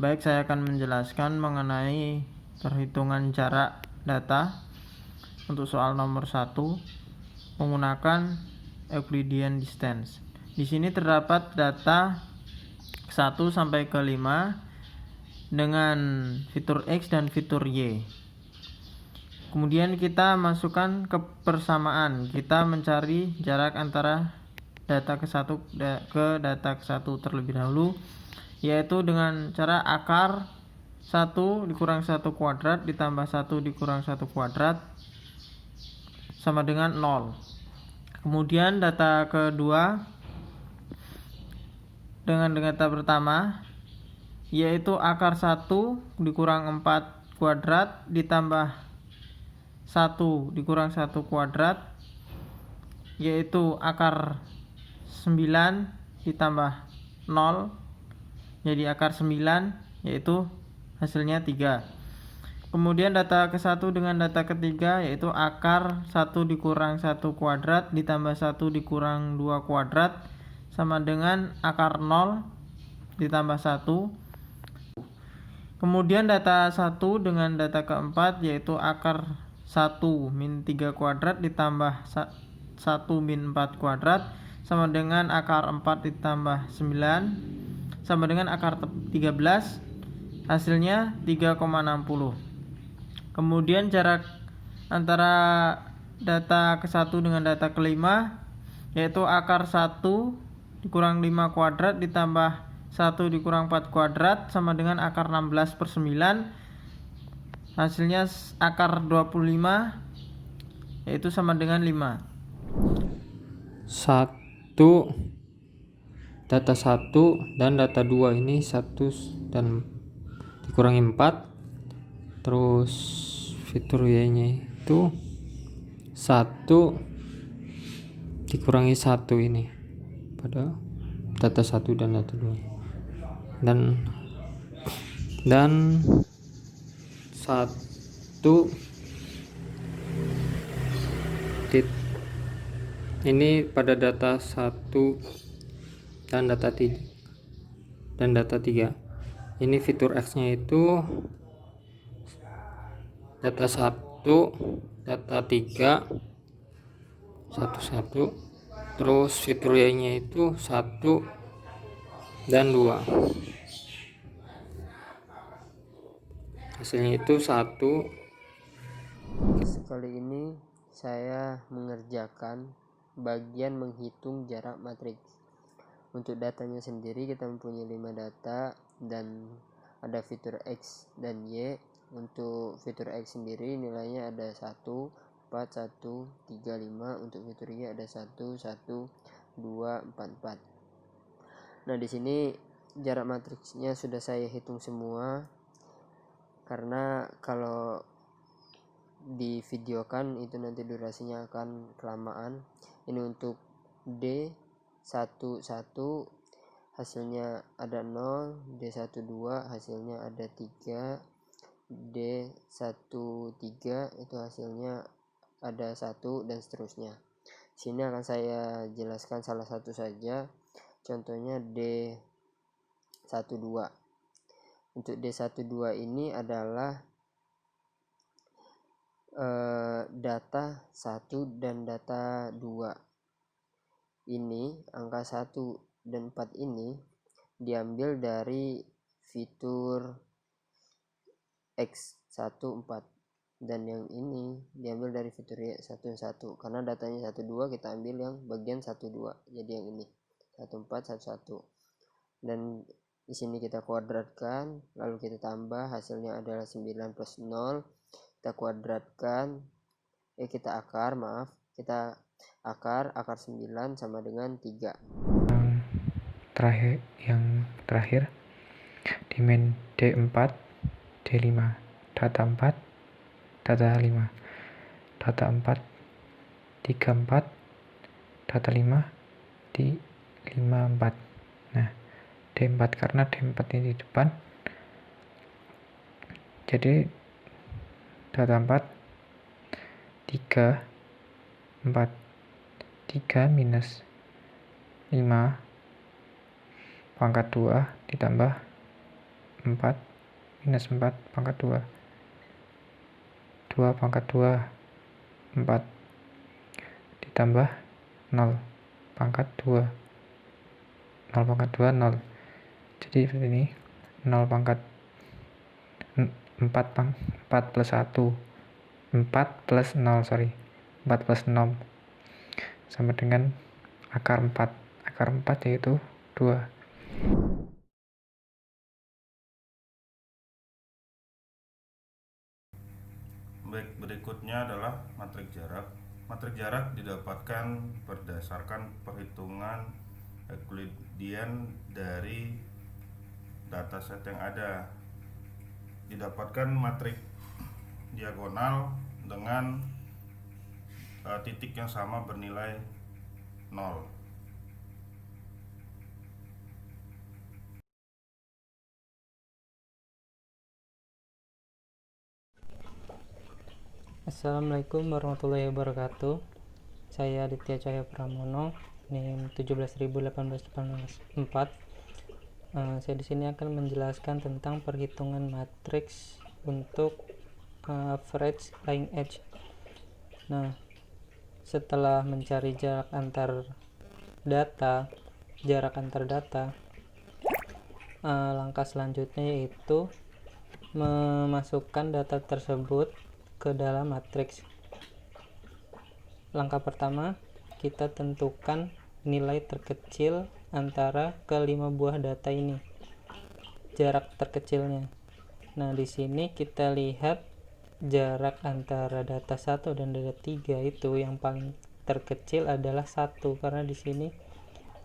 Baik, saya akan menjelaskan mengenai perhitungan jarak data untuk soal nomor 1 menggunakan Euclidean distance. Di sini terdapat data 1 sampai ke 5 dengan fitur X dan fitur Y. Kemudian kita masukkan ke persamaan. Kita mencari jarak antara data ke-1 ke data ke-1 terlebih dahulu, yaitu dengan cara akar 1 dikurang 1 kuadrat ditambah 1 dikurang 1 kuadrat sama dengan 0. Kemudian data kedua dengan data pertama, yaitu akar 1 dikurang 4 kuadrat ditambah 1 dikurang 1 kuadrat, yaitu akar 9 ditambah 0, jadi akar 9, yaitu hasilnya 3. Kemudian data ke-1 dengan data ketiga, yaitu akar 1 dikurang 1 kuadrat ditambah 1 dikurang 2 kuadrat sama dengan akar 0 ditambah 1. Kemudian data 1 dengan data keempat, yaitu akar 1 min 3 kuadrat ditambah 1 min 4 kuadrat sama dengan akar 4 ditambah 9 sama dengan akar 13, hasilnya 3,60. Kemudian jarak antara data ke-1 dengan data ke-5, yaitu akar 1 dikurang 5 kuadrat ditambah 1 dikurang 4 kuadrat sama dengan akar 16/9, hasilnya akar 25, yaitu sama dengan 5. 1 data 1 dan data 2 ini 1 dan dikurangi 4, terus fitur Y nya itu 1 dikurangi 1 ini pada data 1 dan data 2, dan 1 ini pada data 1 dan data 3. Ini fitur X nya itu data 1, data 3, 1, terus fitur Y nya itu 1 dan 2, hasilnya itu 1. Kali ini saya mengerjakan bagian menghitung jarak matriks. Untuk datanya sendiri kita mempunyai 5 data dan ada fitur X dan Y. Untuk fitur X sendiri nilainya ada 1, 4, 1, 3, 5. Untuk fitur Y ada 1, 1, 2, 4, 4. Nah, di sini jarak matriksnya sudah saya hitung semua, karena kalau di videokan itu nanti durasinya akan kelamaan. Ini untuk D11 hasilnya ada 0, D12 hasilnya ada 3, D13 itu hasilnya ada 1, dan seterusnya. Sini akan saya jelaskan salah satu saja. Contohnya D12. Untuk D12 ini adalah data 1 dan data 2. Ini angka 1 dan 4 ini diambil dari fitur X1, 4, dan yang ini diambil dari fitur Y1, 1. Karena datanya 1, 2, kita ambil yang bagian 1, 2. Jadi yang ini 1, 4, 1, 1. Dan di sini kita kuadratkan, lalu kita tambah, hasilnya adalah 9 plus 0. Kita kuadratkan, kita akar 9 sama dengan 3. Yang terakhir di main D4, D5, data 4, data 5, data 4, 3, 4, data 5, di 5, 4. Nah, D4 karena D4 ini di depan, jadi data 4, 3, 4, 3 minus 5 pangkat 2 ditambah 4 minus 4 pangkat 2, 2 pangkat 2, 4, ditambah 0 pangkat 2, 0 pangkat 2, 0. Jadi ini 0 pangkat 4 plus 1, 4 plus 0, 4 plus 6 sama dengan akar 4. Akar 4 yaitu 2. Baik, berikutnya adalah matrik jarak. Matrik jarak didapatkan berdasarkan perhitungan Euclidean dari dataset yang ada. Didapatkan matrik diagonal dengan titik yang sama bernilai 0. Assalamualaikum warahmatullahi wabarakatuh. Saya Aditya Cahya Pramono, NIM 17.1884. Saya di sini akan menjelaskan tentang perhitungan matriks untuk average lying edge. Nah, setelah mencari jarak antar data, langkah selanjutnya yaitu memasukkan data tersebut ke dalam matriks. Langkah pertama, kita tentukan nilai terkecil antara kelima buah data ini, jarak terkecilnya. Nah, di sini kita lihat jarak antara data 1 dan data 3 itu yang paling terkecil adalah 1, karena di sini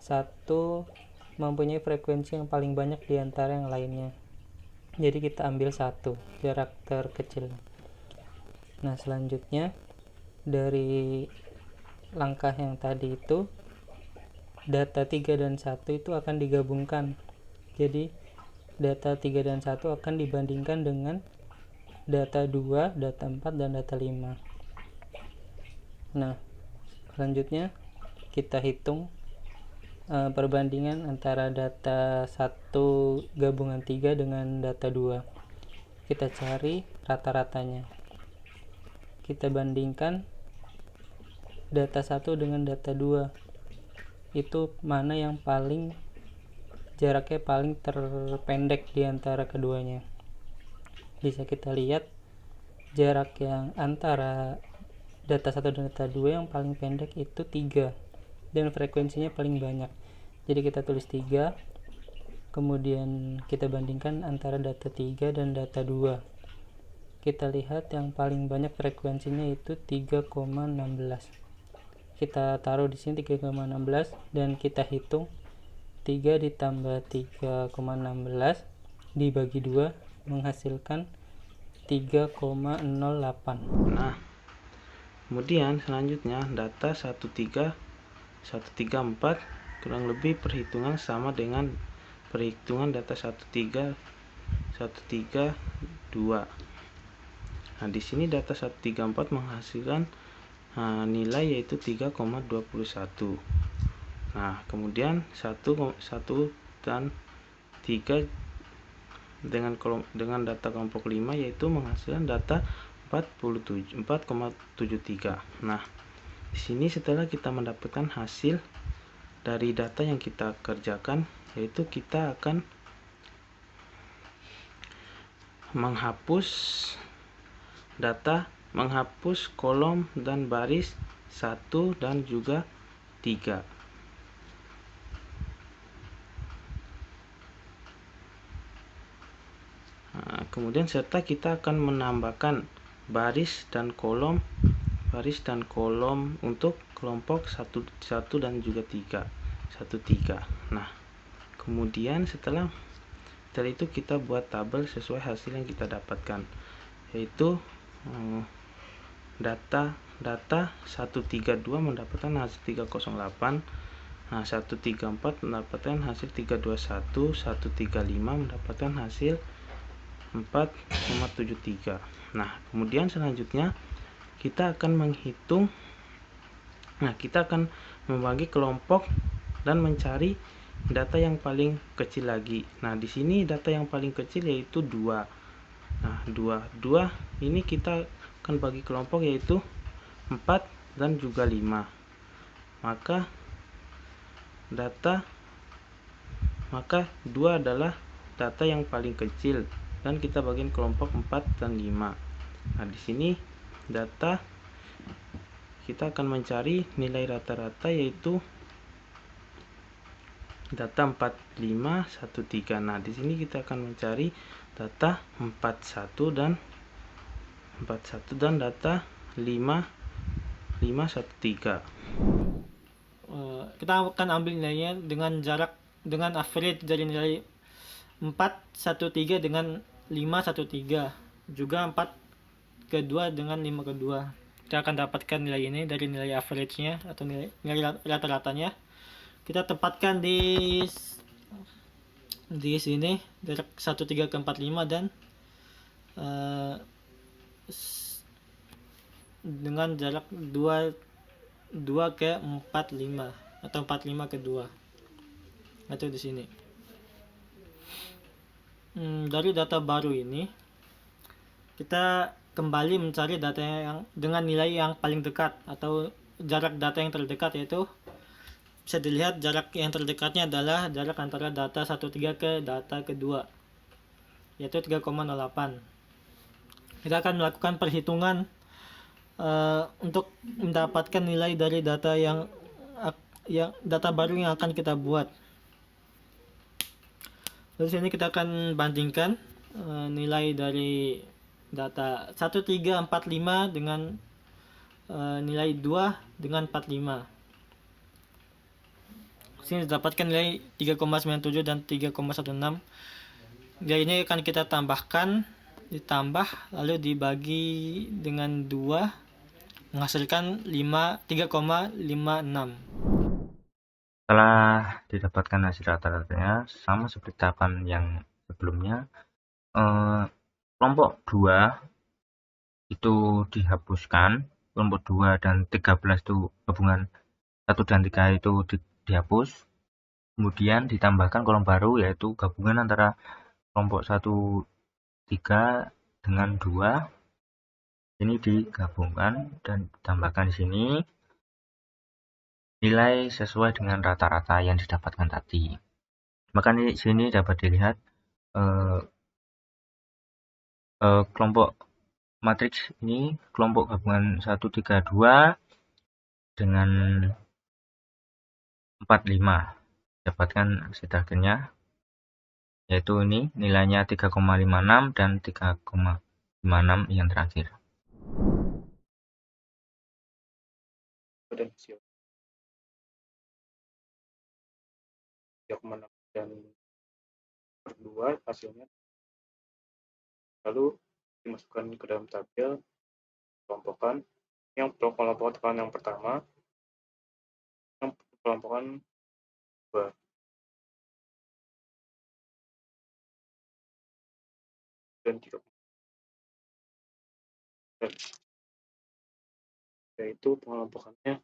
1 mempunyai frekuensi yang paling banyak di antara yang lainnya. Jadi kita ambil 1, jarak terkecil. Nah, selanjutnya dari langkah yang tadi itu, data 3 dan 1 itu akan digabungkan. Jadi data 3 dan 1 akan dibandingkan dengan data 2, data 4, dan data 5. Nah, selanjutnya kita hitung perbandingan antara data 1 gabungan 3 dengan data 2. Kita cari rata-ratanya. Kita bandingkan data 1 dengan data 2. Itu mana yang jaraknya paling terpendek di antara keduanya. Bisa kita lihat jarak yang antara data 1 dan data 2 yang paling pendek itu 3 dan frekuensinya paling banyak. Jadi kita tulis 3, kemudian kita bandingkan antara data 3 dan data 2. Kita lihat yang paling banyak frekuensinya itu 3,16. Kita taruh di sini 3,16 dan kita hitung 3 ditambah 3,16 dibagi 2 menghasilkan 3,08. Nah, kemudian selanjutnya data 134 kurang lebih perhitungan sama dengan perhitungan data 132. Nah, di sini data 134 menghasilkan nilai yaitu 3,21. Nah, kemudian 1 dan 3 dengan data kelompok 5 yaitu menghasilkan data 4,73. Nah, di sini setelah kita mendapatkan hasil dari data yang kita kerjakan, yaitu kita akan menghapus kolom dan baris 1 dan juga 3. Nah, kemudian serta kita akan menambahkan baris dan kolom untuk kelompok 1 dan juga 3. Nah, kemudian setelah itu kita buat tabel sesuai hasil yang kita dapatkan, yaitu data 132 mendapatkan hasil 308, nah 134 mendapatkan hasil 321, 135 mendapatkan hasil 4,73. Nah, kemudian selanjutnya kita akan menghitung, kita akan membagi kelompok dan mencari data yang paling kecil lagi. Nah, di sini data yang paling kecil yaitu 2. Nah, 2 ini kita akan bagi kelompok yaitu 4 dan juga 5. Maka 2 adalah data yang paling kecil dan kita bagiin kelompok 4 dan 5. Nah, di sini data kita akan mencari nilai rata-rata yaitu data 4513. Nah, di sini kita akan mencari data 41 dan data 5513. Kita akan ambil nilainya dengan average dari nilai 413 dengan 513, juga 4 kedua dengan 5 kedua. Kita akan dapatkan nilai ini dari nilai average-nya atau nilai rata-ratanya. Kita tempatkan di sini jarak 13 ke 45 dan dengan jarak 2 ke 45 atau 45 ke 2. Itu di sini. Dari data baru ini kita kembali mencari data yang dengan nilai yang paling dekat atau jarak data yang terdekat, yaitu bisa dilihat jarak yang terdekatnya adalah jarak antara data 13 ke data kedua, yaitu 3,08. Kita akan melakukan perhitungan untuk mendapatkan nilai dari data yang data baru yang akan kita buat. Di sini kita akan bandingkan nilai dari data 1345 dengan nilai 2 dengan 45. Sini dapatkan nilai 3,97 dan 3,16. Nilai ini akan kita ditambah lalu dibagi dengan 2 menghasilkan 3,56. Setelah didapatkan hasil rata-ratanya sama seperti tahapan yang sebelumnya, kelompok 2 itu dihapuskan, kelompok 2 dan 13 itu gabungan 1 dan 3 itu dihapus, kemudian ditambahkan kolom baru yaitu gabungan antara kelompok 1 3 dengan 2 ini digabungkan dan ditambahkan di sini nilai sesuai dengan rata-rata yang didapatkan tadi. Maka di sini dapat dilihat kelompok matriks ini, kelompok gabungan 1 3 2 dengan 4 5 dapatkan hasil akhirnya yaitu ini nilainya 3,56 dan 3,56 yang terakhir. Dan hasil 3,6 dan berdua hasilnya lalu dimasukkan ke dalam tabel kelompokan. Yang kelompokan yang pertama, yang kelompokan 2 dan 3, yaitu pengelompokannya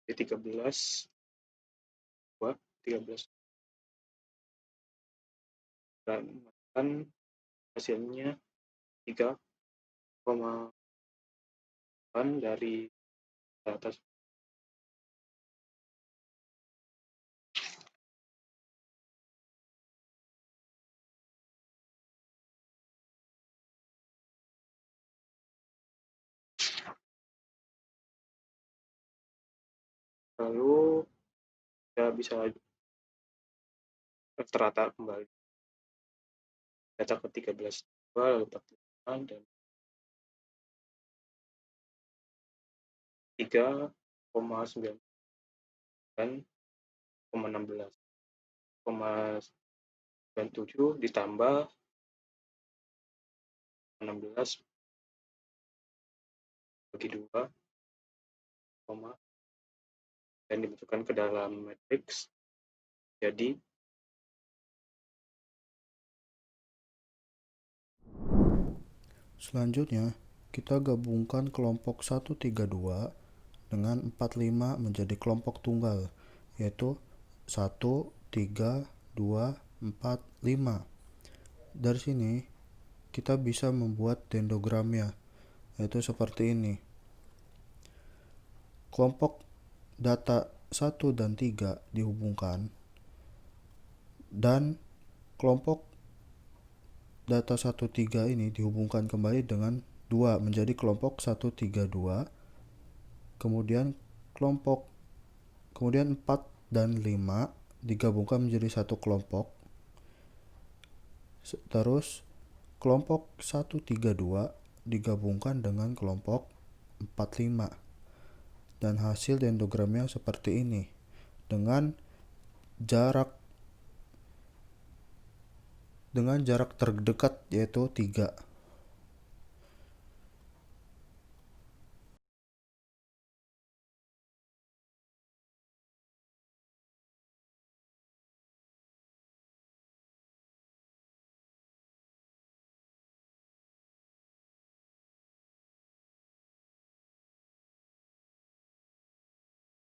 di 13 dan hasilnya 3,8 dari atas. Lalu kita bisa rata kembali data ke 13 lalu 45 dan 3,9 dan 0,16,97 ditambah 16 bagi 2, dan dimasukkan ke dalam matriks. Jadi Selanjutnya, kita gabungkan kelompok 132 dengan 45 menjadi kelompok tunggal, yaitu 1, 3, 2, 4, 5. Dari sini, kita bisa membuat dendrogramnya, yaitu seperti ini. Kelompok data 1 dan 3 dihubungkan, dan kelompok data 1, 3 ini dihubungkan kembali dengan 2 menjadi kelompok 1, 3, 2. Kemudian 4 dan 5 digabungkan menjadi satu kelompok. Terus kelompok 1, 3, 2 digabungkan dengan kelompok 4, 5. Dan hasil dendrogramnya seperti ini, dengan jarak terdekat yaitu 3.